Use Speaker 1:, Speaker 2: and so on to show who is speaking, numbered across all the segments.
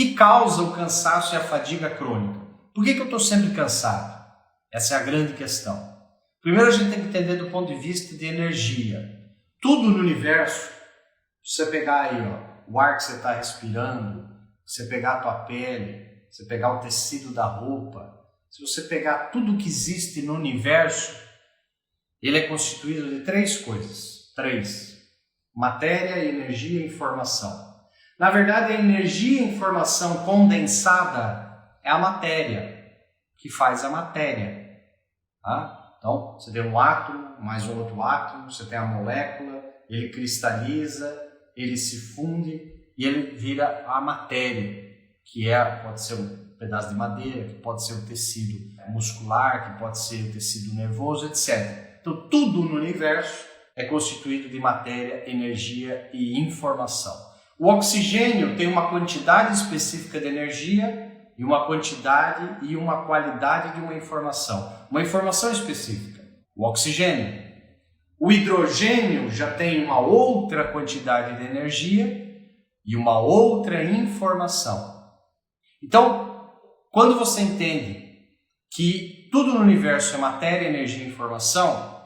Speaker 1: que causa o cansaço e a fadiga crônica? Por que eu estou sempre cansado? Essa é a grande questão. Primeiro a gente tem que entender do ponto de vista de energia. Tudo no universo, se você pegar aí o ar que você está respirando, se você pegar a tua pele, se você pegar o tecido da roupa, se você pegar tudo que existe no universo, ele é constituído de três coisas. Matéria, energia e informação. Na verdade, a energia e informação condensada é a matéria, que faz a matéria. Tá? Então, você tem um átomo, mais um outro átomo, você tem a molécula, ele cristaliza, ele se funde e ele vira a matéria, que pode ser um pedaço de madeira, que pode ser o tecido muscular, que pode ser o tecido nervoso, etc. Então, tudo no universo é constituído de matéria, energia e informação. O oxigênio tem uma quantidade específica de energia e uma quantidade e uma qualidade de uma informação específica. O oxigênio. O hidrogênio já tem uma outra quantidade de energia e uma outra informação. Então, quando você entende que tudo no universo é matéria, energia e informação,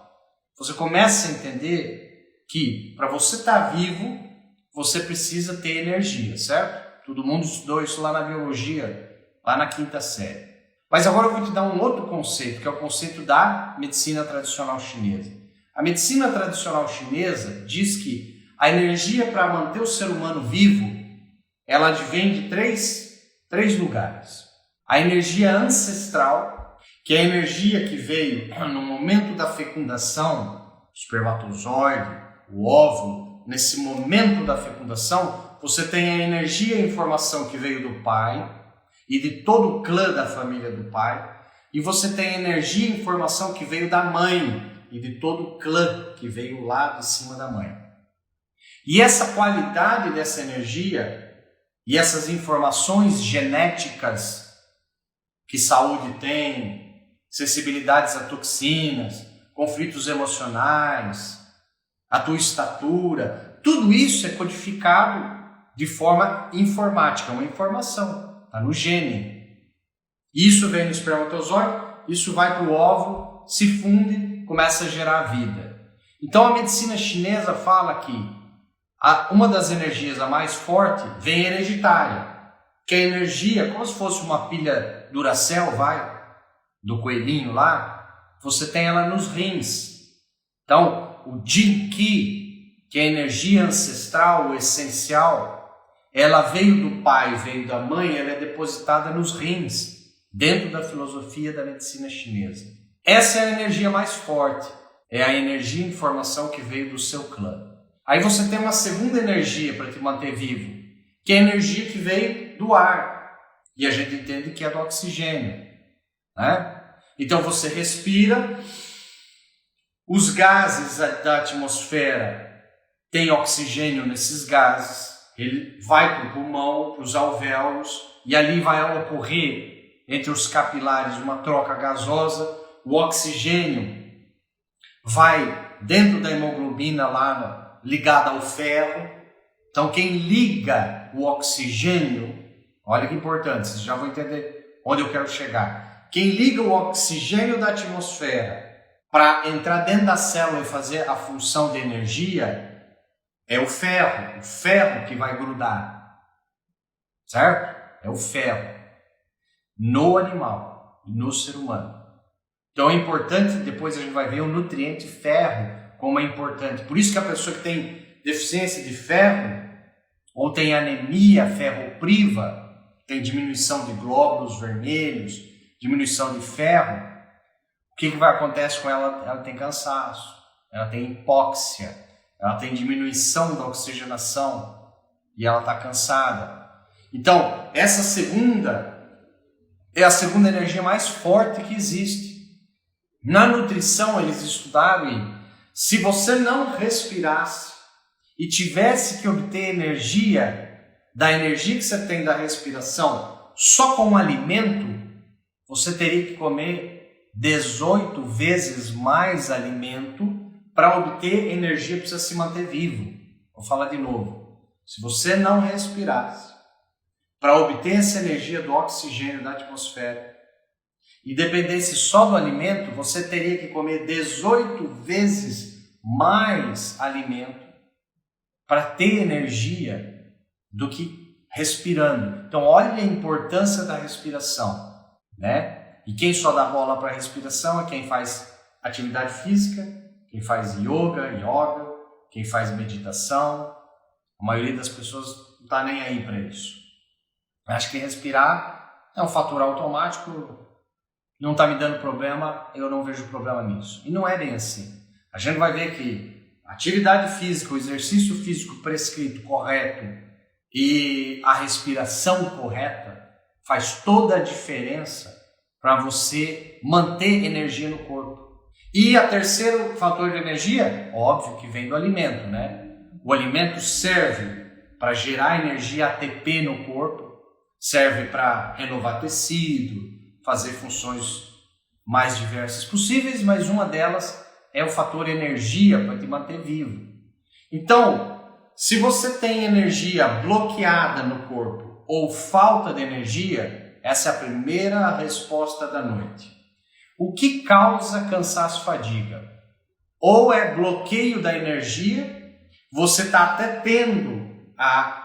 Speaker 1: você começa a entender que para você estar vivo, você precisa ter energia, certo? Todo mundo estudou isso lá na biologia, lá na 5ª série. Mas agora eu vou te dar um outro conceito, que é o conceito da medicina tradicional chinesa. A medicina tradicional chinesa diz que a energia para manter o ser humano vivo, ela advém de três lugares. A energia ancestral, que é a energia que veio no momento da fecundação, o espermatozoide, o óvulo. Nesse momento da fecundação, você tem a energia e a informação que veio do pai e de todo o clã da família do pai, e você tem a energia e informação que veio da mãe e de todo o clã que veio lá de cima da mãe. E essa qualidade dessa energia e essas informações genéticas que saúde tem, sensibilidades a toxinas, conflitos emocionais, a tua estatura, tudo isso é codificado de forma informática, uma informação. Está no gene. Isso vem no espermatozoide, isso vai para o óvulo, se funde, começa a gerar vida. Então a medicina chinesa fala que uma das energias a mais forte vem hereditária, que é a energia, como se fosse uma pilha Duracell, do coelhinho lá, você tem ela nos rins. Então o Jin Qi, que é a energia ancestral, o essencial, ela veio do pai, veio da mãe, ela é depositada nos rins, dentro da filosofia da medicina chinesa. Essa é a energia mais forte, é a energia e informação que veio do seu clã. Aí você tem uma segunda energia para te manter vivo, que é a energia que veio do ar, e a gente entende que é do oxigênio, né? Então você respira, os gases da atmosfera têm oxigênio nesses gases, ele vai para o pulmão, para os alvéolos, e ali vai ocorrer entre os capilares uma troca gasosa, o oxigênio vai dentro da hemoglobina lá ligada ao ferro. Então quem liga o oxigênio, olha que importante, vocês já vão entender onde eu quero chegar. Quem liga o oxigênio da atmosfera para entrar dentro da célula e fazer a função de energia é o ferro que vai grudar, certo? É o ferro no animal e no ser humano. Então é importante, depois a gente vai ver o nutriente ferro como é importante. Por isso que a pessoa que tem deficiência de ferro ou tem anemia ferropriva, tem diminuição de glóbulos vermelhos, diminuição de ferro, o que vai acontecer com ela? Ela tem cansaço, ela tem hipóxia, ela tem diminuição da oxigenação e ela está cansada. Então, essa segunda é a segunda energia mais forte que existe. Na nutrição, eles estudaram e se você não respirasse e tivesse que obter energia da energia que você tem da respiração só com alimento, você teria que comer 18 vezes mais alimento para obter energia para você se manter vivo. Vou falar de novo. Se você não respirasse, para obter essa energia do oxigênio da atmosfera e dependesse só do alimento, você teria que comer 18 vezes mais alimento para ter energia do que respirando. Então, olha a importância da respiração, né? E quem só dá bola para a respiração é quem faz atividade física, quem faz yoga, quem faz meditação. A maioria das pessoas não está nem aí para isso. Acho que respirar é um fator automático, não está me dando problema, eu não vejo problema nisso. E não é bem assim. A gente vai ver que a atividade física, o exercício físico prescrito, correto, e a respiração correta faz toda a diferença para você manter energia no corpo. E o terceiro fator de energia, óbvio que vem do alimento, né? O alimento serve para gerar energia ATP no corpo, serve para renovar tecido, fazer funções mais diversas possíveis, mas uma delas é o fator energia para te manter vivo. Então, se você tem energia bloqueada no corpo ou falta de energia, essa é a primeira resposta da noite. O que causa cansaço e fadiga? Ou é bloqueio da energia, você está até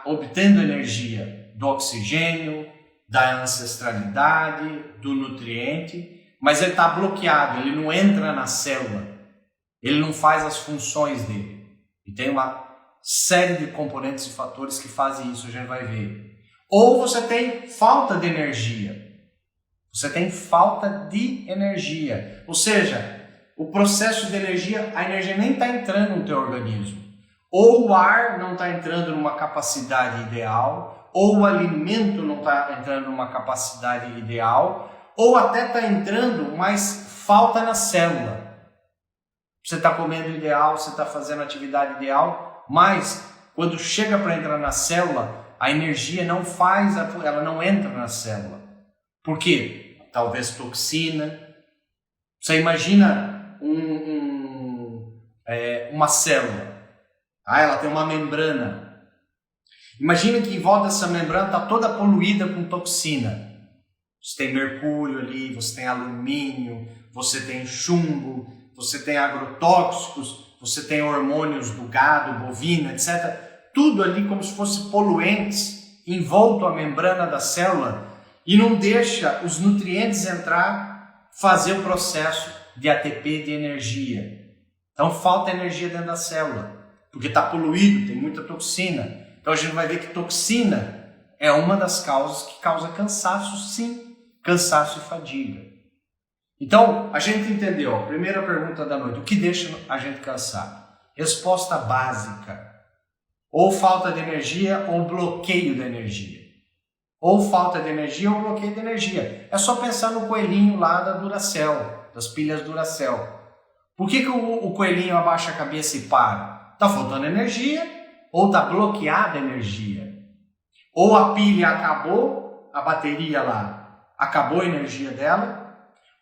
Speaker 1: obtendo energia do oxigênio, da ancestralidade, do nutriente, mas ele está bloqueado, ele não entra na célula, ele não faz as funções dele. E tem uma série de componentes e fatores que fazem isso, a gente vai ver. Ou você tem falta de energia. Você tem falta de energia. Ou seja, o processo de energia, a energia nem está entrando no teu organismo. Ou o ar não está entrando numa capacidade ideal, ou o alimento não está entrando numa capacidade ideal, ou até está entrando, mas falta na célula. Você está comendo ideal, você está fazendo atividade ideal, mas quando chega para entrar na célula, a energia ela não entra na célula. Por quê? Talvez toxina. Você imagina uma célula. Ela tem uma membrana. Imagina que em volta dessa membrana está toda poluída com toxina. Você tem mercúrio ali, você tem alumínio, você tem chumbo, você tem agrotóxicos, você tem hormônios do gado, bovino, etc. Tudo ali como se fosse poluentes envolto a membrana da célula e não deixa os nutrientes entrar, fazer o processo de ATP, de energia. Então falta energia dentro da célula, porque está poluído, tem muita toxina. Então a gente vai ver que toxina é uma das causas que causa cansaço, sim, cansaço e fadiga. Então, a gente entendeu, a primeira pergunta da noite, o que deixa a gente cansado? Resposta básica, ou falta de energia ou bloqueio da energia. Ou falta de energia ou bloqueio de energia. É só pensar no coelhinho lá da Duracell, das pilhas Duracell. Por que o coelhinho abaixa a cabeça e para? Está faltando energia ou está bloqueada a energia? Ou a pilha acabou, a bateria lá, acabou a energia dela,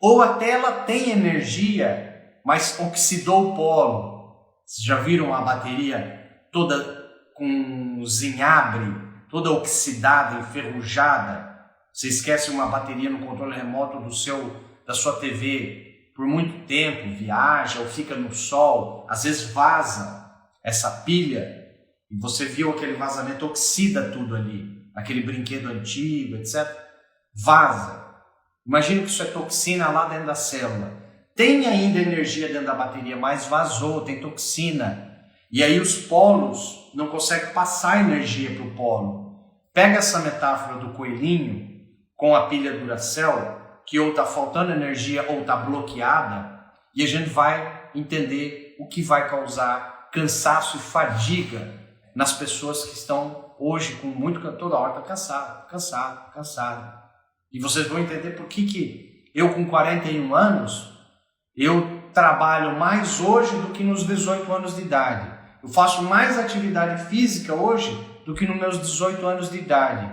Speaker 1: ou até ela tem energia, mas oxidou o polo. Vocês já viram a bateria toda com zinhabre, toda oxidada, enferrujada? Você esquece uma bateria no controle remoto da sua TV por muito tempo, viaja ou fica no sol, às vezes vaza essa pilha e você viu aquele vazamento, oxida tudo ali, aquele brinquedo antigo, etc. Vaza. Imagina que isso é toxina lá dentro da célula. Tem ainda energia dentro da bateria, mas vazou, tem toxina. E aí os polos não conseguem passar energia para o polo. Pega essa metáfora do coelhinho com a pilha Duracell, que ou está faltando energia ou está bloqueada, e a gente vai entender o que vai causar cansaço e fadiga nas pessoas que estão hoje com toda hora está cansado. E vocês vão entender por que eu com 41 anos, eu trabalho mais hoje do que nos 18 anos de idade. Eu faço mais atividade física hoje do que nos meus 18 anos de idade.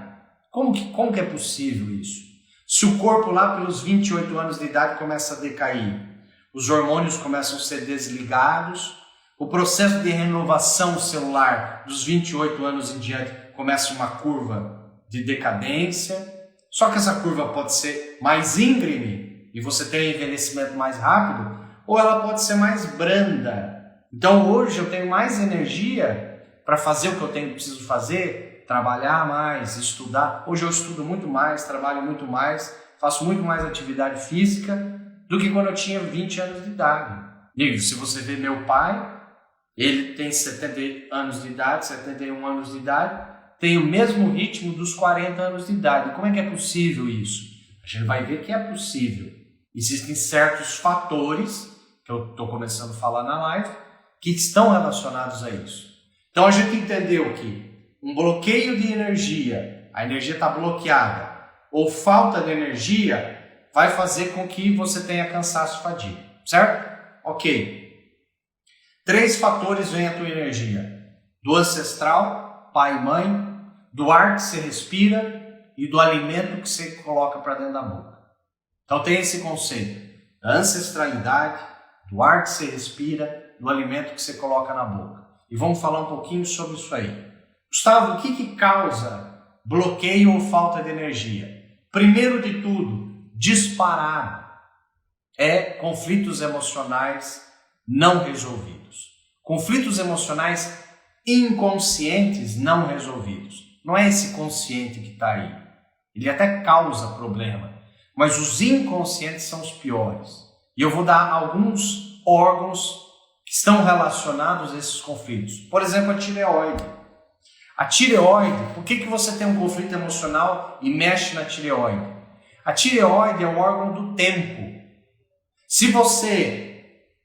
Speaker 1: Como que é possível isso? Se o corpo lá pelos 28 anos de idade começa a decair, os hormônios começam a ser desligados, o processo de renovação celular dos 28 anos em diante começa uma curva de decadência, só que essa curva pode ser mais íngreme e você tem um envelhecimento mais rápido, ou ela pode ser mais branda. Então hoje eu tenho mais energia para fazer o que eu preciso fazer, trabalhar mais, estudar. Hoje eu estudo muito mais, trabalho muito mais, faço muito mais atividade física do que quando eu tinha 20 anos de idade. E se você vê meu pai, ele tem 70 anos de idade, 71 anos de idade, tem o mesmo ritmo dos 40 anos de idade. Como é que é possível isso? A gente vai ver que é possível. Existem certos fatores, que eu estou começando a falar na live, que estão relacionados a isso. Então a gente entendeu que um bloqueio de energia, a energia está bloqueada, ou falta de energia, vai fazer com que você tenha cansaço e fadiga, certo? Ok. 3 fatores vêm a tua energia: do ancestral, pai e mãe, do ar que você respira e do alimento que você coloca para dentro da boca. Então tem esse conceito da ancestralidade, do ar que você respira, do alimento que você coloca na boca. E vamos falar um pouquinho sobre isso aí. Gustavo, o que causa bloqueio ou falta de energia? Primeiro de tudo, disparado, é conflitos emocionais não resolvidos. Conflitos emocionais inconscientes não resolvidos. Não é esse consciente que está aí. Ele até causa problema, mas os inconscientes são os piores. E eu vou dar alguns órgãos que estão relacionados a esses conflitos. Por exemplo, a tireoide. A tireoide, por que você tem um conflito emocional e mexe na tireoide? A tireoide é um órgão do tempo. Se você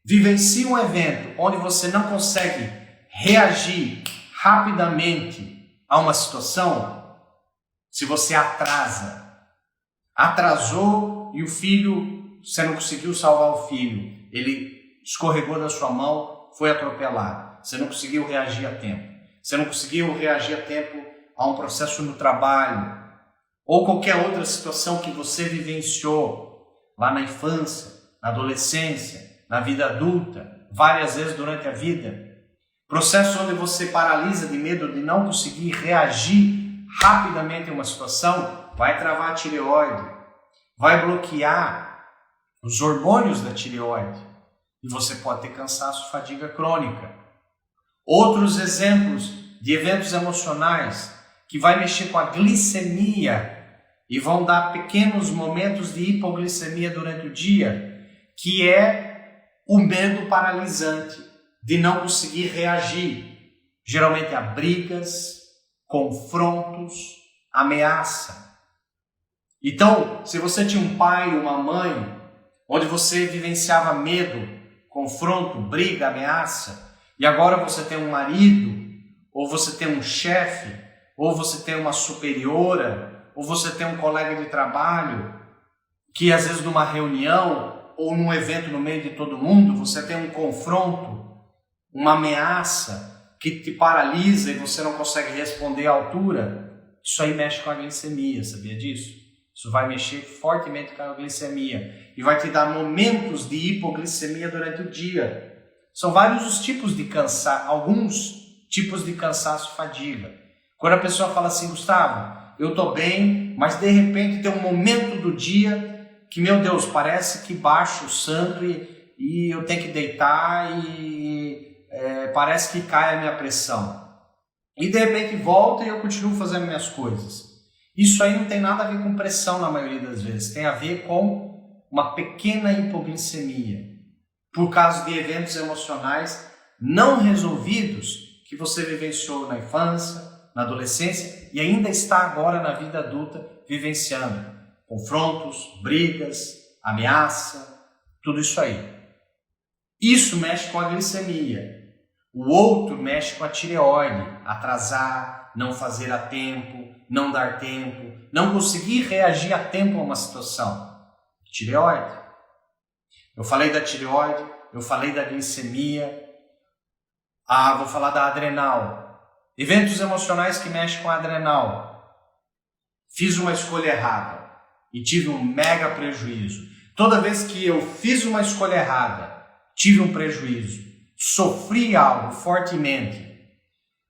Speaker 1: vivencia um evento onde você não consegue reagir rapidamente a uma situação, se você atrasou e o filho, você não conseguiu salvar o filho, ele escorregou da sua mão, foi atropelado, você não conseguiu reagir a tempo, você não conseguiu reagir a tempo a um processo no trabalho, ou qualquer outra situação que você vivenciou lá na infância, na adolescência, na vida adulta, várias vezes durante a vida, processo onde você paralisa de medo de não conseguir reagir rapidamente a uma situação, vai travar a tireoide, vai bloquear os hormônios da tireoide e você pode ter cansaço e fadiga crônica. Outros exemplos de eventos emocionais que vai mexer com a glicemia e vão dar pequenos momentos de hipoglicemia durante o dia, que é o medo paralisante de não conseguir reagir, geralmente a brigas, confrontos, ameaça. Então, se você tinha um pai, uma mãe, onde você vivenciava medo, confronto, briga, ameaça, e agora você tem um marido, ou você tem um chefe, ou você tem uma superiora, ou você tem um colega de trabalho, que às vezes numa reunião, ou num evento no meio de todo mundo, você tem um confronto, uma ameaça que te paralisa e você não consegue responder à altura, isso aí mexe com a glicemia, sabia disso? Isso vai mexer fortemente com a glicemia e vai te dar momentos de hipoglicemia durante o dia. São vários os tipos de cansaço, alguns tipos de cansaço e fadiga. Quando a pessoa fala assim, Gustavo, eu estou bem, mas de repente tem um momento do dia que, meu Deus, parece que baixa o santo e eu tenho que deitar e parece que cai a minha pressão. E de repente volta e eu continuo fazendo minhas coisas. Isso aí não tem nada a ver com pressão na maioria das vezes. Tem a ver com uma pequena hipoglicemia. Por causa de eventos emocionais não resolvidos que você vivenciou na infância, na adolescência e ainda está agora na vida adulta vivenciando. Confrontos, brigas, ameaça, tudo isso aí. Isso mexe com a glicemia. O outro mexe com a tireoide, atrasar, não fazer a tempo, não dar tempo, não conseguir reagir a tempo a uma situação. Tireoide. Eu falei da tireoide, eu falei da glicemia, vou falar da adrenal. Eventos emocionais que mexem com a adrenal. Fiz uma escolha errada e tive um mega prejuízo. Toda vez que eu fiz uma escolha errada, tive um prejuízo. Sofri algo fortemente,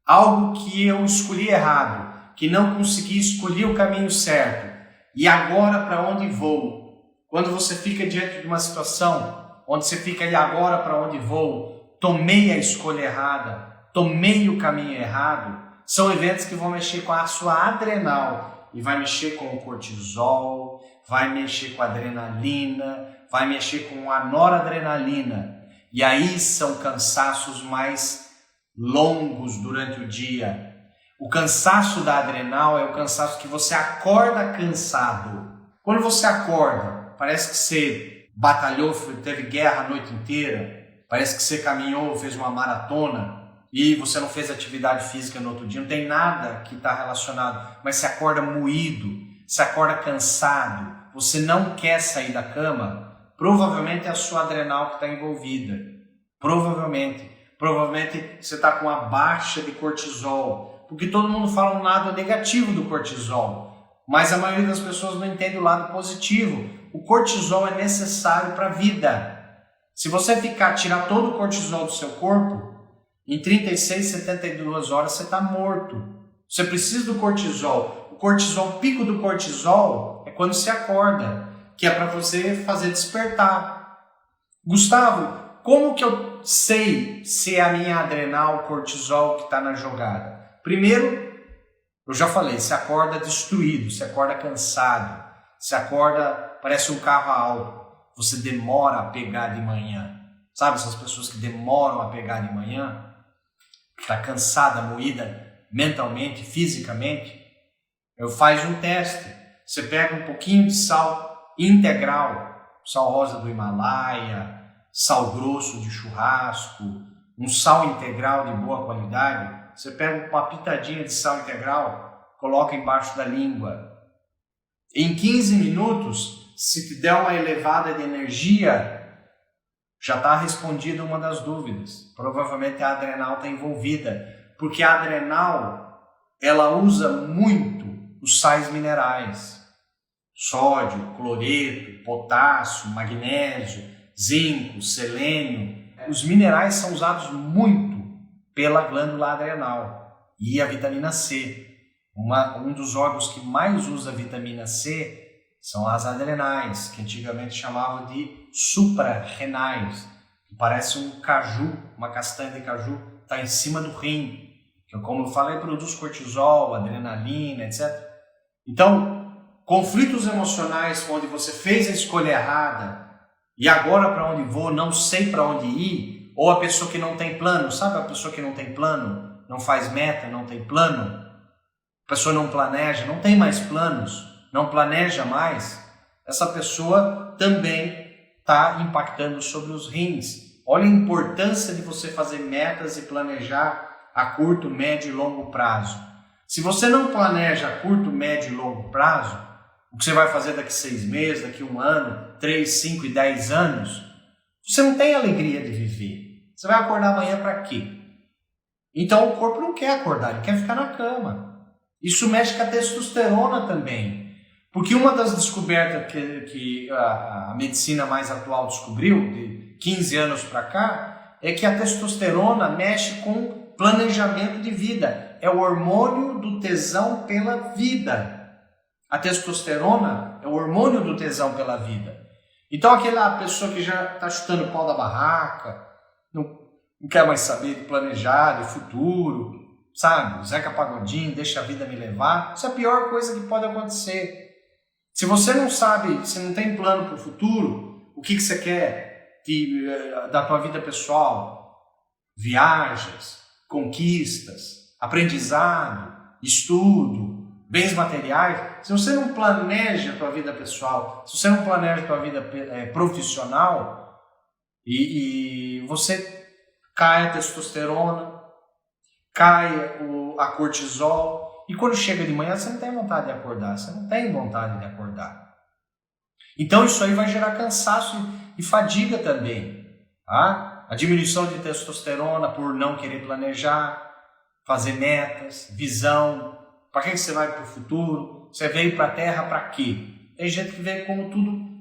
Speaker 1: algo que eu escolhi errado, que não consegui escolher o caminho certo. E agora para onde vou? Quando você fica diante de uma situação onde você fica e agora para onde vou? Tomei a escolha errada, tomei o caminho errado. São eventos que vão mexer com a sua adrenal e vai mexer com o cortisol, vai mexer com a adrenalina, vai mexer com a noradrenalina. E aí são cansaços mais longos durante o dia. O cansaço da adrenal é o cansaço que você acorda cansado. Quando você acorda, parece que você batalhou, teve guerra a noite inteira, parece que você caminhou, fez uma maratona e você não fez atividade física no outro dia, não tem nada que está relacionado, mas você acorda moído, você acorda cansado, você não quer sair da cama, provavelmente é a sua adrenal que está envolvida. Provavelmente você está com uma baixa de cortisol, porque todo mundo fala um lado negativo do cortisol, mas a maioria das pessoas não entende o lado positivo. O cortisol é necessário para a vida. Se você tirar todo o cortisol do seu corpo, em 36, 72 horas você está morto. Você precisa do cortisol. O cortisol, o pico do cortisol é quando você acorda, que é para você fazer despertar. Gustavo, como que eu sei se é a minha adrenal, cortisol que está na jogada? Primeiro, eu já falei, você acorda destruído, você acorda cansado, você acorda, parece um carro a álcool, você demora a pegar de manhã. Sabe essas pessoas que demoram a pegar de manhã? Está cansada, moída mentalmente, fisicamente? Eu faço um teste. Você pega um pouquinho de sal integral, sal rosa do Himalaia, sal grosso de churrasco, um sal integral de boa qualidade. Você pega uma pitadinha de sal integral, coloca embaixo da língua. Em 15 minutos, se te der uma elevada de energia, já está respondida uma das dúvidas. Provavelmente a adrenal está envolvida, porque a adrenal ela usa muito os sais minerais. Sódio, cloreto, potássio, magnésio, zinco, selênio. Os minerais são usados muito pela glândula adrenal e a vitamina C. Um dos órgãos que mais usa vitamina C são as adrenais, que antigamente chamavam de suprarrenais, que parece um caju, uma castanha de caju, está em cima do rim, que como eu falei, produz cortisol, adrenalina, etc. Então, conflitos emocionais onde você fez a escolha errada e agora para onde vou, não sei para onde ir, ou a pessoa que não tem plano, sabe a pessoa que não tem plano, não faz meta, não tem plano, a pessoa não planeja, não tem mais planos, não planeja mais, essa pessoa também está impactando sobre os rins. Olha a importância de você fazer metas e planejar a curto, médio e longo prazo. Se você não planeja a curto, médio e longo prazo, o que você vai fazer daqui 6 meses, daqui 1 ano, 3, 5 e 10 anos, você não tem alegria de viver. Você vai acordar amanhã para quê? Então o corpo não quer acordar, ele quer ficar na cama. Isso mexe com a testosterona também. Porque uma das descobertas que a medicina mais atual descobriu, de 15 anos para cá, é que a testosterona mexe com planejamento de vida. É o hormônio do tesão pela vida. A testosterona é o hormônio do tesão pela vida. Então aquela pessoa que já está chutando o pau da barraca, não quer mais saber de planejar, de futuro, sabe? Zeca Pagodinho, deixa a vida me levar. Isso é a pior coisa que pode acontecer. Se você não sabe, se não tem plano para o futuro, o que você quer da tua vida pessoal, viagens, conquistas, aprendizado, estudo, bens materiais, se você não planeja a tua vida pessoal, se você não planeja a tua vida profissional, e você cai a testosterona, cai a cortisol, e quando chega de manhã, você não tem vontade de acordar. Você não tem vontade de acordar. Então isso aí vai gerar cansaço e fadiga também. Tá? A diminuição de testosterona por não querer planejar, fazer metas, visão. Para que você vai para o futuro? Você veio para a Terra para quê? Tem gente que veio como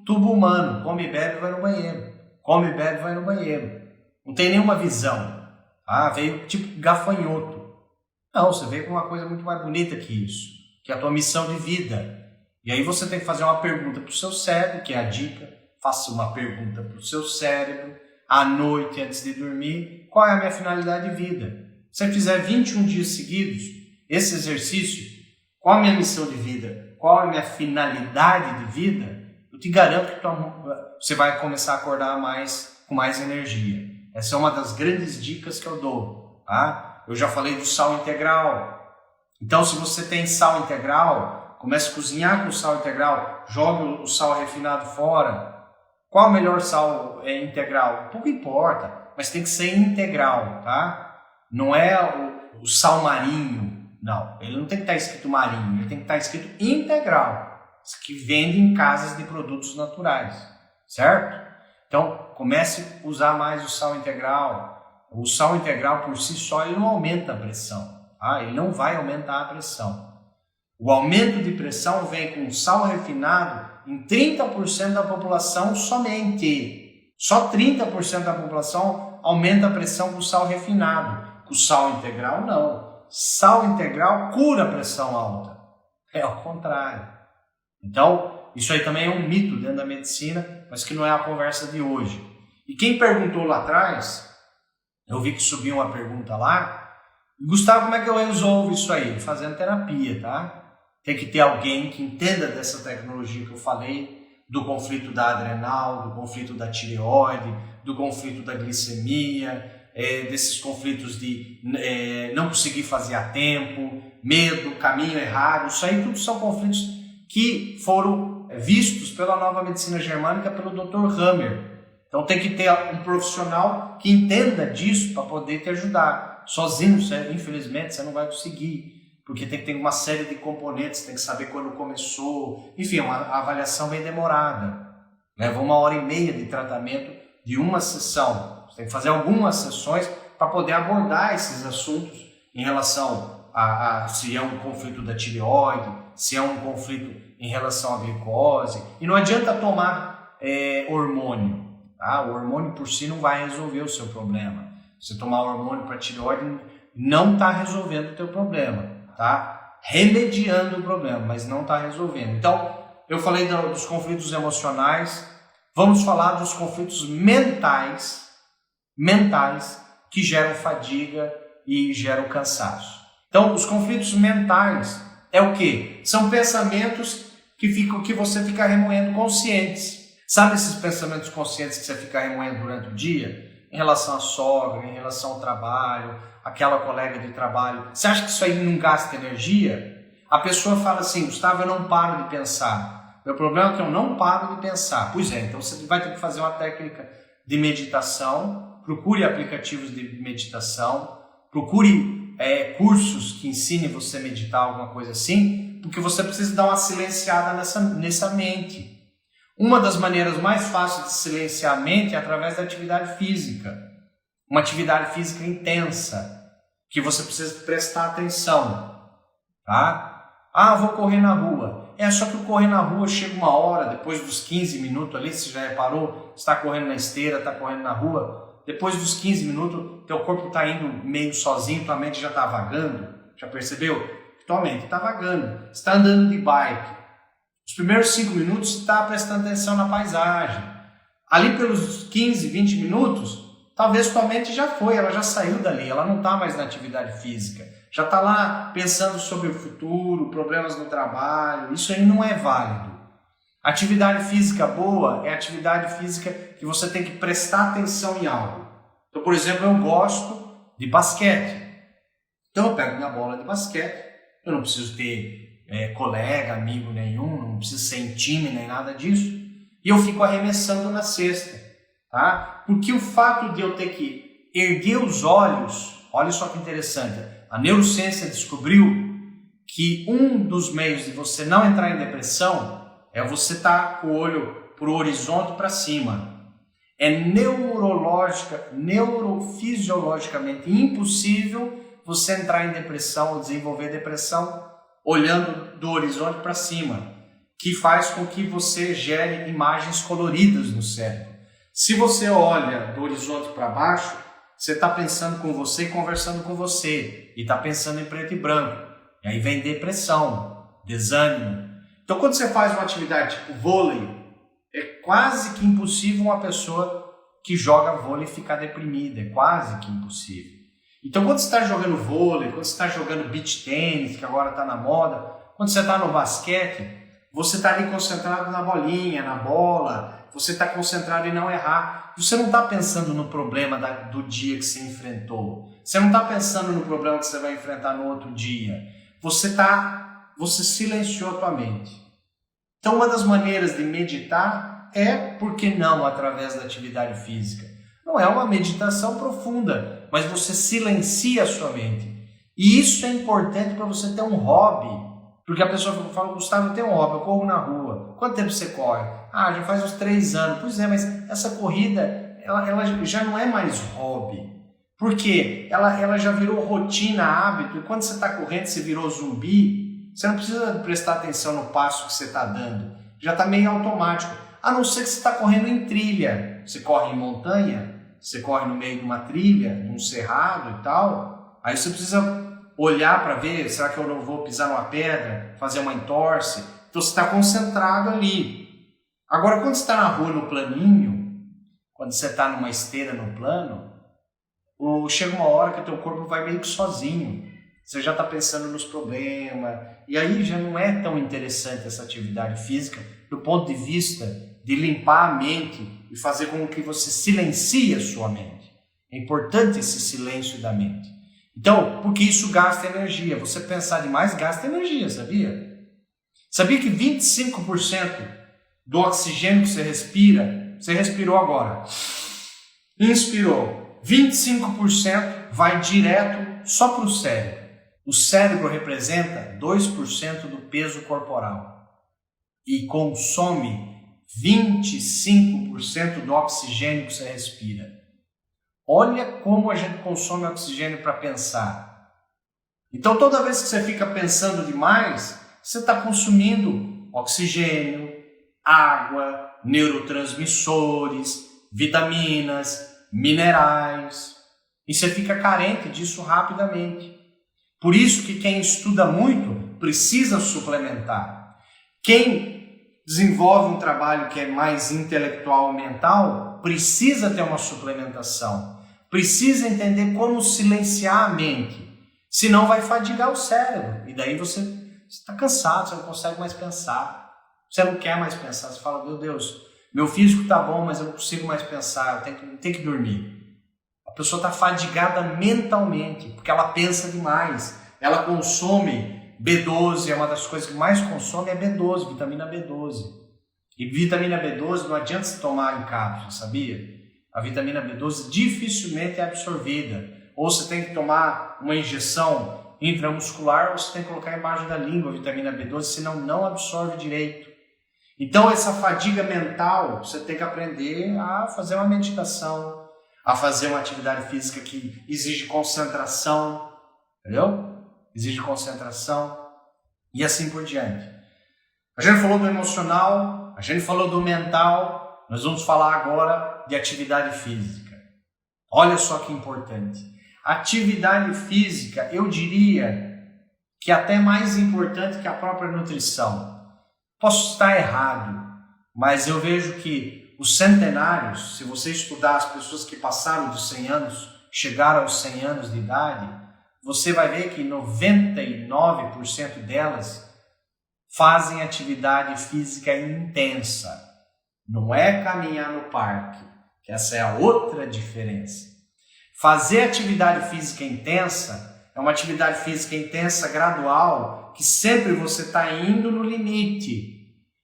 Speaker 1: tubo humano. Come, bebe e vai no banheiro. Come, bebe e vai no banheiro. Não tem nenhuma visão. Veio tipo gafanhoto. Não, você veio com uma coisa muito mais bonita que isso, que é a tua missão de vida. E aí você tem que fazer uma pergunta para o seu cérebro, que é a dica. Faça uma pergunta para o seu cérebro, à noite, antes de dormir, qual é a minha finalidade de vida? Se eu fizer 21 dias seguidos, esse exercício, qual a minha missão de vida? Qual é a minha finalidade de vida? Eu te garanto que você vai começar a acordar com mais energia. Essa é uma das grandes dicas que eu dou. Tá? Eu já falei do sal integral. Então, se você tem sal integral, comece a cozinhar com sal integral, jogue o sal refinado fora. Qual o melhor sal integral? Pouco importa, mas tem que ser integral, tá? Não é o sal marinho, não. Ele não tem que estar escrito marinho, ele tem que estar escrito integral, que vende em casas de produtos naturais, certo? Então, comece a usar mais o sal integral. O sal integral por si só ele não aumenta a pressão, tá? Ele não vai aumentar a pressão. O aumento de pressão vem com sal refinado em 30% da população somente. Só 30% da população aumenta a pressão com sal refinado. Com sal integral, não. Sal integral cura a pressão alta. É ao contrário. Então, isso aí também é um mito dentro da medicina, mas que não é a conversa de hoje. E quem perguntou lá atrás, eu vi que subiu uma pergunta lá, Gustavo, como é que eu resolvo isso aí? Fazendo terapia, tá? Tem que ter alguém que entenda dessa tecnologia que eu falei, do conflito da adrenal, do conflito da tireoide, do conflito da glicemia, desses conflitos de não conseguir fazer a tempo, medo, caminho errado. Isso aí tudo são conflitos que foram vistos pela nova medicina germânica, pelo Dr. Hammer. Então tem que ter um profissional que entenda disso para poder te ajudar. Sozinho, infelizmente, você não vai conseguir. Porque tem que ter uma série de componentes, tem que saber quando começou. Enfim, uma avaliação bem demorada. Leva 1h30 de tratamento de uma sessão. Você tem que fazer algumas sessões para poder abordar esses assuntos em relação a se é um conflito da tireoide, se é um conflito em relação à glicose. E não adianta tomar hormônio. Tá? O hormônio por si não vai resolver o seu problema. Você tomar hormônio para tireoide não está resolvendo o teu problema. Tá remediando o problema, mas não está resolvendo. Então, eu falei dos conflitos emocionais, vamos falar dos conflitos mentais que geram fadiga e geram cansaço. Então, os conflitos mentais é o quê? São pensamentos que você fica remoendo conscientes. Sabe esses pensamentos conscientes que você fica remoendo durante o dia? Em relação à sogra, em relação ao trabalho, aquela colega de trabalho. Você acha que isso aí não gasta energia? A pessoa fala assim, Gustavo, eu não paro de pensar. Meu problema é que eu não paro de pensar. Pois é, então você vai ter que fazer uma técnica de meditação, procure aplicativos de meditação, procure cursos que ensinem você a meditar, alguma coisa assim, porque você precisa dar uma silenciada nessa mente. Uma das maneiras mais fáceis de silenciar a mente é através da atividade física. Uma atividade física intensa, que você precisa prestar atenção. Tá? Ah, vou correr na rua. Só que o correr na rua chega uma hora, depois dos 15 minutos ali, você já reparou, você está correndo na esteira, está correndo na rua, depois dos 15 minutos, teu corpo está indo meio sozinho, tua mente já está vagando. Já percebeu? Tua mente está vagando. Você está andando de bike. Os primeiros 5 minutos você está prestando atenção na paisagem. Ali pelos 15, 20 minutos, talvez tua mente já foi, ela já saiu dali, ela não está mais na atividade física. Já está lá pensando sobre o futuro, problemas no trabalho, isso aí não é válido. Atividade física boa é atividade física que você tem que prestar atenção em algo. Então, por exemplo, eu gosto de basquete. Então eu pego minha bola de basquete, eu não preciso ter colega, amigo nenhum, não preciso ser em time nem nada disso, e eu fico arremessando na cesta. Tá? Porque o fato de eu ter que erguer os olhos, olha só que interessante, a neurociência descobriu que um dos meios de você não entrar em depressão é você estar com o olho para o horizonte para cima. É neurofisiologicamente impossível você entrar em depressão ou desenvolver depressão olhando do horizonte para cima, que faz com que você gere imagens coloridas no cérebro. Se você olha do horizonte para baixo, você está pensando com você e conversando com você, e está pensando em preto e branco. E aí vem depressão, desânimo. Então quando você faz uma atividade tipo vôlei, é quase que impossível uma pessoa que joga vôlei ficar deprimida, é quase que impossível. Então quando você está jogando vôlei, quando você está jogando beach tênis, que agora está na moda, quando você está no basquete, você está ali concentrado na bolinha, na bola, você está concentrado em não errar. Você não está pensando no problema do dia que você enfrentou. Você não está pensando no problema que você vai enfrentar no outro dia. Você silenciou a tua mente. Então uma das maneiras de meditar é, por que não, através da atividade física. Não é uma meditação profunda, mas você silencia a sua mente. E isso é importante para você ter um hobby. Porque a pessoa fala, Gustavo, eu tenho um hobby, eu corro na rua. Quanto tempo você corre? Ah, já faz uns 3 anos. Pois é, mas essa corrida, ela já não é mais hobby. Por quê? Ela já virou rotina, hábito. E quando você está correndo, você virou zumbi, você não precisa prestar atenção no passo que você está dando. Já está meio automático. A não ser que você está correndo em trilha. Você corre em montanha, você corre no meio de uma trilha, num cerrado e tal. Aí você precisa olhar para ver, será que eu não vou pisar numa pedra, fazer uma entorse? Então você está concentrado ali. Agora, quando você está na rua, no planinho, quando você está numa esteira no plano, chega uma hora que o teu corpo vai meio que sozinho. Você já está pensando nos problemas. E aí já não é tão interessante essa atividade física do ponto de vista de limpar a mente e fazer com que você silencie a sua mente. É importante esse silêncio da mente. Então, porque isso gasta energia. Você pensar demais gasta energia, sabia? Sabia que 25% do oxigênio que você respirou agora, inspirou, 25% vai direto só para o cérebro. O cérebro representa 2% do peso corporal e consome 25% do oxigênio que você respira. Olha como a gente consome oxigênio para pensar. Então toda vez que você fica pensando demais, você está consumindo oxigênio, água, neurotransmissores, vitaminas, minerais. E você fica carente disso rapidamente. Por isso que quem estuda muito precisa suplementar. Quem desenvolve um trabalho que é mais intelectual, mental, precisa ter uma suplementação. Precisa entender como silenciar a mente. Senão vai fadigar o cérebro. E daí você está cansado, você não consegue mais pensar. Você não quer mais pensar. Você fala, meu Deus, meu físico está bom, mas eu não consigo mais pensar, eu tenho que dormir. A pessoa está fadigada mentalmente, porque ela pensa demais. Ela consome B12, é uma das coisas que mais consome, é B12, vitamina B12. E vitamina B12 não adianta se tomar em cápsula, sabia? A vitamina B12 dificilmente é absorvida. Ou você tem que tomar uma injeção intramuscular, ou você tem que colocar embaixo da língua a vitamina B12, senão não absorve direito. Então essa fadiga mental, você tem que aprender a fazer uma meditação, a fazer uma atividade física que exige concentração, entendeu? Exige concentração e assim por diante. A gente falou do emocional, a gente falou do mental, nós vamos falar agora de atividade física. Olha só que importante. Atividade física, eu diria que é até mais importante que a própria nutrição. Posso estar errado, mas eu vejo que os centenários, se você estudar as pessoas que passaram dos 100 anos, chegaram aos 100 anos de idade, você vai ver que 99% delas fazem atividade física intensa. Não é caminhar no parque, que essa é a outra diferença. Fazer atividade física intensa é uma atividade física intensa gradual, que sempre você está indo no limite.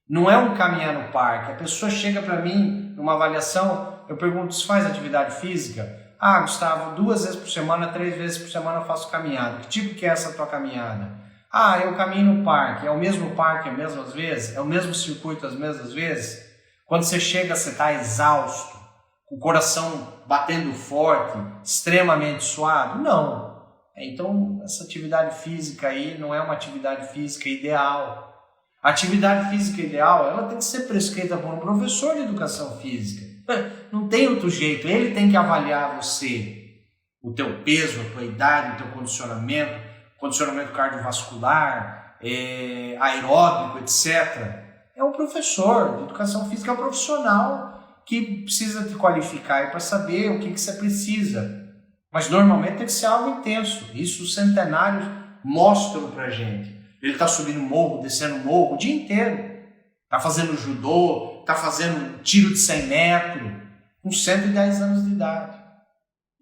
Speaker 1: Não é um caminhar no parque. A pessoa chega para mim numa avaliação, eu pergunto, você faz atividade física? Ah, Gustavo, 2 vezes por semana, 3 vezes por semana eu faço caminhada. Que tipo que é essa tua caminhada? Ah, eu caminho no parque. É o mesmo parque as mesmas vezes? É o mesmo circuito as mesmas vezes? Quando você chega, você está exausto, com o coração batendo forte, extremamente suado? Não. Então, essa atividade física aí não é uma atividade física ideal. A atividade física ideal, ela tem que ser prescrita por um professor de educação física. Não tem outro jeito, ele tem que avaliar você. o teu peso, a tua idade, o teu condicionamento cardiovascular, aeróbico, etc. É um professor de educação física, é um profissional que precisa te qualificar para saber o que você precisa. Mas normalmente tem que ser algo intenso. Isso os centenários mostram pra gente. Ele está subindo morro, descendo morro o dia inteiro. Está fazendo judô, está fazendo tiro de 100 metros, com 110 anos de idade.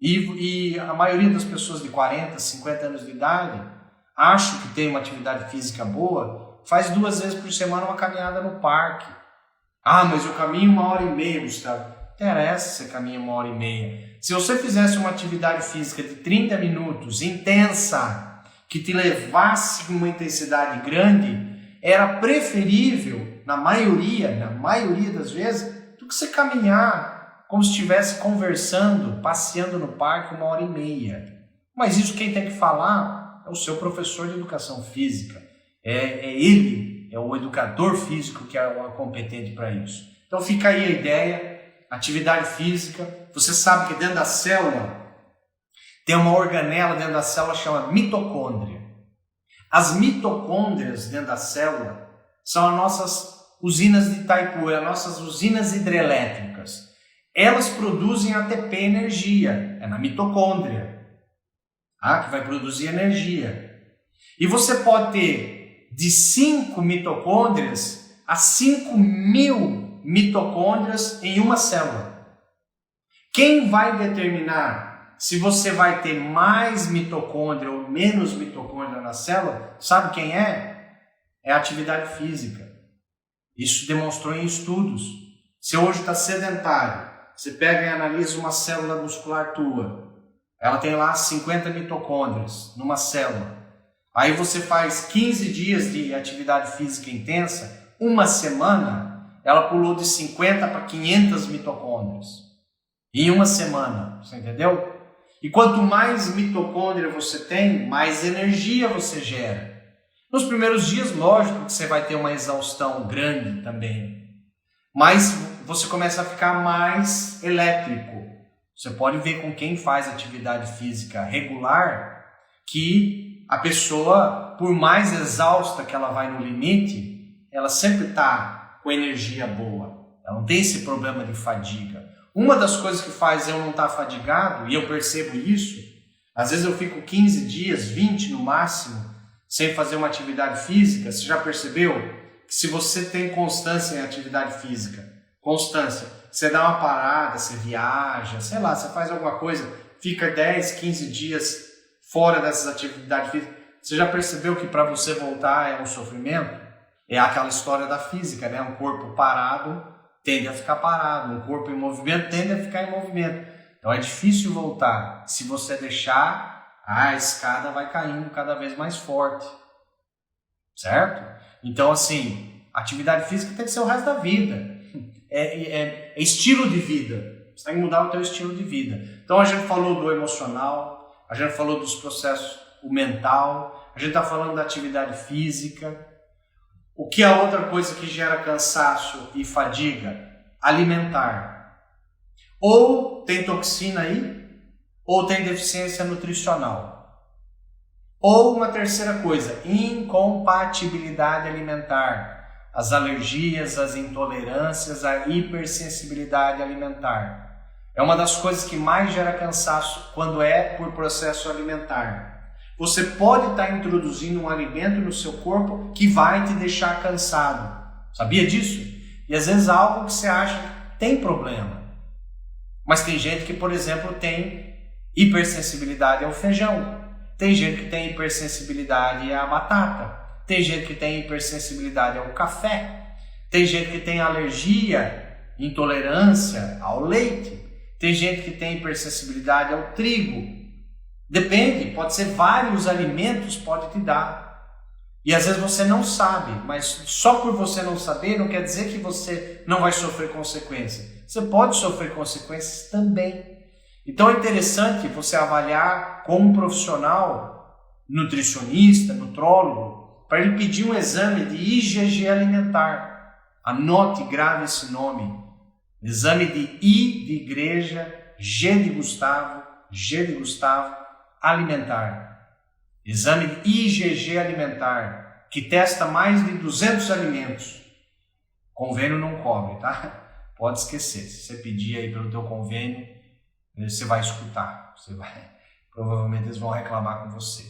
Speaker 1: E a maioria das pessoas de 40, 50 anos de idade acham que tem uma atividade física boa, faz 2 vezes por semana uma caminhada no parque. Ah, mas eu caminho 1h30, Gustavo. Não interessa se você caminha 1h30. Se você fizesse uma atividade física de 30 minutos, intensa, que te levasse com uma intensidade grande, era preferível, na maioria das vezes, do que você caminhar como se estivesse conversando, passeando no parque 1h30. Mas isso quem tem que falar é o seu professor de educação física. Ele, é o educador físico que é o competente para isso. Então fica aí a ideia, atividade física. Você sabe que dentro da célula tem uma organela dentro da célula chamada mitocôndria. As mitocôndrias dentro da célula são as nossas usinas de Itaipu, as nossas usinas hidrelétricas. Elas produzem ATP, energia, é na mitocôndria, que vai produzir energia. E você pode ter de 5 mitocôndrias a 5.000 mitocôndrias em uma célula. Quem vai determinar se você vai ter mais mitocôndria ou menos mitocôndria na célula, sabe quem é? É a atividade física. Isso demonstrou em estudos. Se hoje está sedentário, você pega e analisa uma célula muscular tua, ela tem lá 50 mitocôndrias numa célula. Aí você faz 15 dias de atividade física intensa, uma semana, ela pulou de 50 para 500 mitocôndrias. Em uma semana, você entendeu? E quanto mais mitocôndria você tem, mais energia você gera. Nos primeiros dias, lógico que você vai ter uma exaustão grande também. Mas você começa a ficar mais elétrico. Você pode ver com quem faz atividade física regular que a pessoa, por mais exausta que ela vai no limite, ela sempre está com energia boa. Ela não tem esse problema de fadiga. Uma das coisas que faz eu não estar fadigado, e eu percebo isso, às vezes eu fico 15 dias, 20 no máximo, sem fazer uma atividade física. Você já percebeu que se você tem constância em atividade física, você dá uma parada, você viaja, sei lá, você faz alguma coisa, fica 10, 15 dias fora dessas atividades físicas, você já percebeu que para você voltar é um sofrimento? É aquela história da física, né? Um corpo parado tende a ficar parado, um corpo em movimento tende a ficar em movimento. Então é difícil voltar. Se você deixar, a escada vai caindo cada vez mais forte. Certo? Então, assim, atividade física tem que ser o resto da vida. É estilo de vida. Você tem que mudar o teu estilo de vida. Então a gente falou do emocional, a gente falou dos processos, o mental, a gente está falando da atividade física. O que é outra coisa que gera cansaço e fadiga? Alimentar. Ou tem toxina aí, ou tem deficiência nutricional. Ou uma terceira coisa, incompatibilidade alimentar. As alergias, as intolerâncias, a hipersensibilidade alimentar. É uma das coisas que mais gera cansaço quando é por processo alimentar. Você pode estar introduzindo um alimento no seu corpo que vai te deixar cansado. Sabia disso? E às vezes algo que você acha que tem problema. Mas tem gente que, por exemplo, tem hipersensibilidade ao feijão. Tem gente que tem hipersensibilidade à batata. Tem gente que tem hipersensibilidade ao café. Tem gente que tem alergia, intolerância ao leite. Tem gente que tem hipersensibilidade ao trigo. Depende, pode ser vários alimentos, pode te dar. E às vezes você não sabe, mas só por você não saber não quer dizer que você não vai sofrer consequências. Você pode sofrer consequências também. Então é interessante você avaliar com um profissional, nutricionista, nutrólogo, para ele pedir um exame de IgG alimentar. Anote, grave esse nome. Exame de I de igreja, G de Gustavo, G de Gustavo, alimentar. Exame IgG alimentar, que testa mais de 200 alimentos. Convênio não cobre, tá? Pode esquecer. Se você pedir aí pelo teu convênio, você vai escutar. Provavelmente eles vão reclamar com você.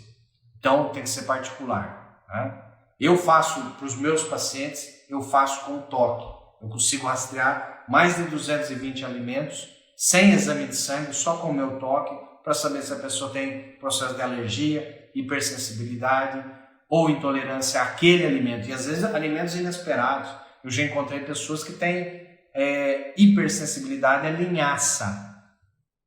Speaker 1: Então tem que ser particular, né? Eu faço para os meus pacientes, eu faço com toque. Eu consigo rastrear mais de 220 alimentos sem exame de sangue, só com o meu toque, para saber se a pessoa tem processo de alergia, hipersensibilidade ou intolerância àquele alimento. E às vezes alimentos inesperados. Eu já encontrei pessoas que têm hipersensibilidade à linhaça.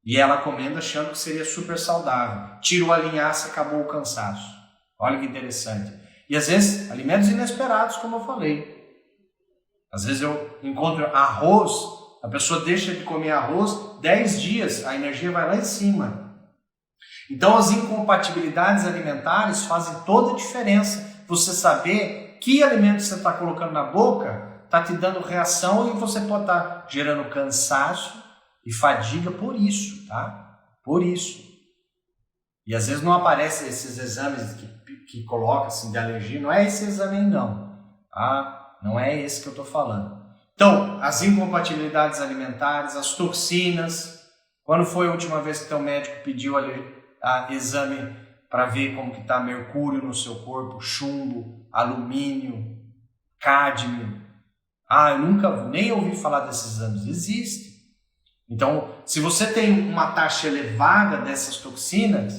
Speaker 1: E ela comendo achando que seria super saudável. Tirou a linhaça, acabou o cansaço. Olha que interessante. E às vezes, alimentos inesperados, como eu falei. Às vezes eu encontro arroz, a pessoa deixa de comer arroz 10 dias, a energia vai lá em cima. Então as incompatibilidades alimentares fazem toda a diferença. Você saber que alimento você está colocando na boca está te dando reação e você pode estar gerando cansaço e fadiga por isso, tá? Por isso. E às vezes não aparecem esses exames que coloca assim de alergia, não é esse exame aí não, tá? Não é esse que eu estou falando. Então, as incompatibilidades alimentares, as toxinas. Quando foi a última vez que teu médico pediu exame para ver como que está mercúrio no seu corpo, chumbo, alumínio, cádmio? Eu nunca nem ouvi falar desses exames. Existe. Então, se você tem uma taxa elevada dessas toxinas,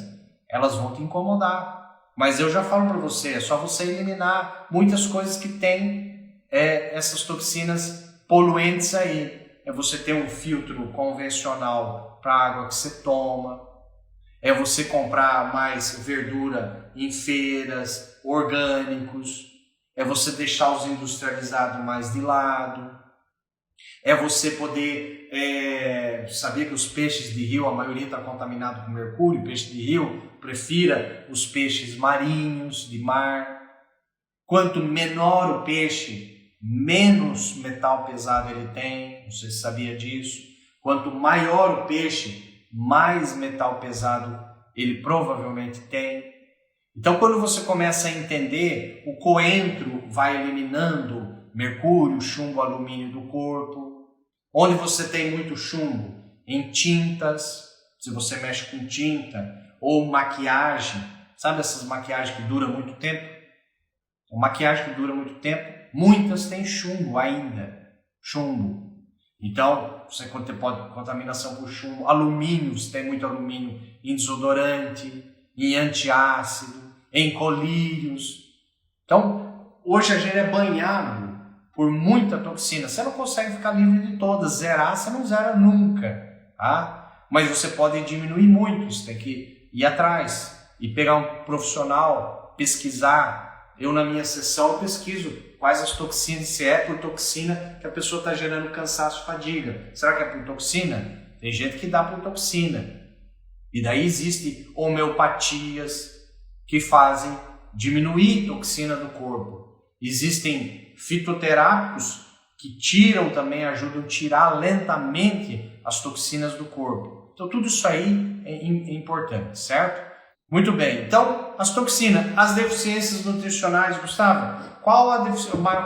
Speaker 1: elas vão te incomodar. Mas eu já falo para você, é só você eliminar muitas coisas que tem essas toxinas poluentes aí. É você ter um filtro convencional para a água que você toma. É você comprar mais verdura em feiras, orgânicos. É você deixar os industrializados mais de lado. É você poder... sabia que os peixes de rio, a maioria está contaminado com mercúrio. Peixe de rio, prefira os peixes marinhos, de mar. Quanto menor o peixe, menos metal pesado ele tem. Não sei se sabia disso. Quanto maior o peixe, mais metal pesado ele provavelmente tem. Então, quando você começa a entender, o coentro vai eliminando mercúrio, chumbo, alumínio do corpo. Onde você tem muito chumbo? Em tintas, se você mexe com tinta, ou maquiagem. Sabe essas maquiagens que duram muito tempo? Uma maquiagem que dura muito tempo, muitas têm chumbo ainda. Chumbo. Então, você pode contaminação por chumbo. Alumínio, você tem muito alumínio em desodorante, em antiácido, em colírios. Então, hoje a gente é banhado por muita toxina. Você não consegue ficar livre de todas. Zerar, você não zera nunca. Tá? Mas você pode diminuir muito. Você tem que ir atrás e pegar um profissional, pesquisar. Eu, na minha sessão, eu pesquiso quais as toxinas, se é por toxina que a pessoa está gerando cansaço e fadiga. Será que é por toxina? Tem gente que dá por toxina. E daí existem homeopatias que fazem diminuir toxina do corpo. Existem fitoterápicos que tiram também, ajudam a tirar lentamente as toxinas do corpo. Então tudo isso aí é importante, certo? Muito bem, então as toxinas, as deficiências nutricionais, Gustavo, qual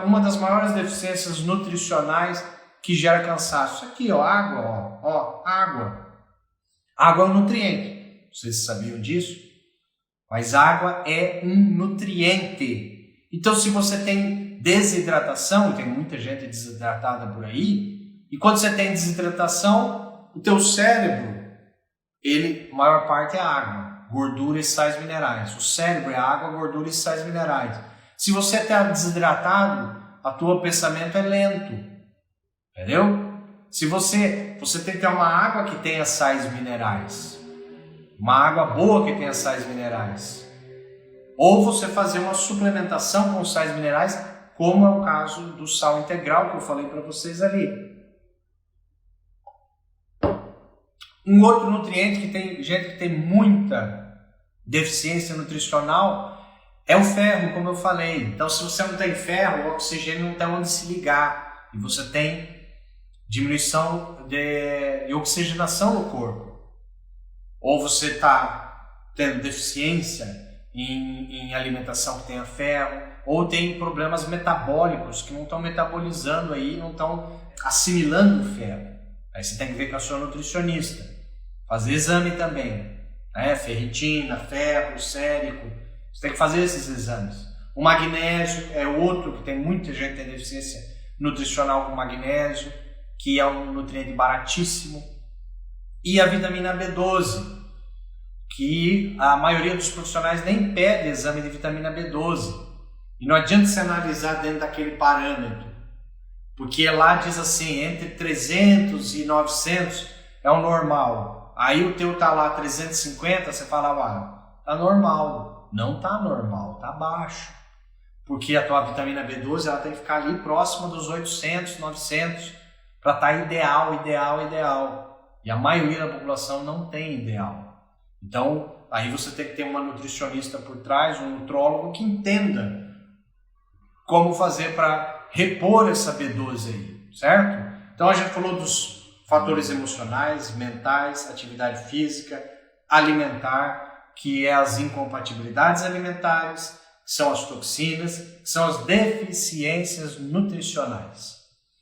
Speaker 1: uma das maiores deficiências nutricionais que gera cansaço? Isso aqui, ó, água, água. Água é um nutriente, vocês sabiam disso? Mas água é um nutriente. Então se você tem desidratação, e tem muita gente desidratada por aí, e quando você tem desidratação, o teu cérebro, a maior parte é água, gordura e sais minerais. O cérebro é água, gordura e sais minerais. Se você está desidratado, o teu pensamento é lento. Entendeu? Se você tem que ter uma água que tenha sais minerais. Uma água boa que tenha sais minerais. Ou você fazer uma suplementação com sais minerais, como é o caso do sal integral que eu falei para vocês ali. Um outro nutriente que tem gente que tem muita deficiência nutricional é o ferro, como eu falei. Então, se você não tem ferro, o oxigênio não tem onde se ligar. E você tem diminuição de oxigenação no corpo. ou você está tendo deficiência em alimentação que tenha ferro, ou tem problemas metabólicos que não estão metabolizando aí, não estão assimilando o ferro. Aí você tem que ver com a sua nutricionista, fazer exame também, né? Ferritina, ferro, sérico, você tem que fazer esses exames. O magnésio é outro que tem muita gente que tem deficiência nutricional com magnésio, que é um nutriente baratíssimo. E a vitamina B12, que a maioria dos profissionais nem pede exame de vitamina B12. E não adianta você analisar dentro daquele parâmetro, porque lá diz assim, entre 300 e 900 é o normal. Aí o teu tá lá 350, você fala, tá normal. Não tá normal, tá baixo. Porque a tua vitamina B12 ela tem que ficar ali próxima dos 800, 900 para estar ideal. E a maioria da população não tem ideal. Então, aí você tem que ter uma nutricionista por trás, um nutrólogo que entenda como fazer para repor essa B12 aí, certo? Então a gente falou dos fatores emocionais, mentais, atividade física, alimentar, que é as incompatibilidades alimentares, que são as toxinas, que são as deficiências nutricionais.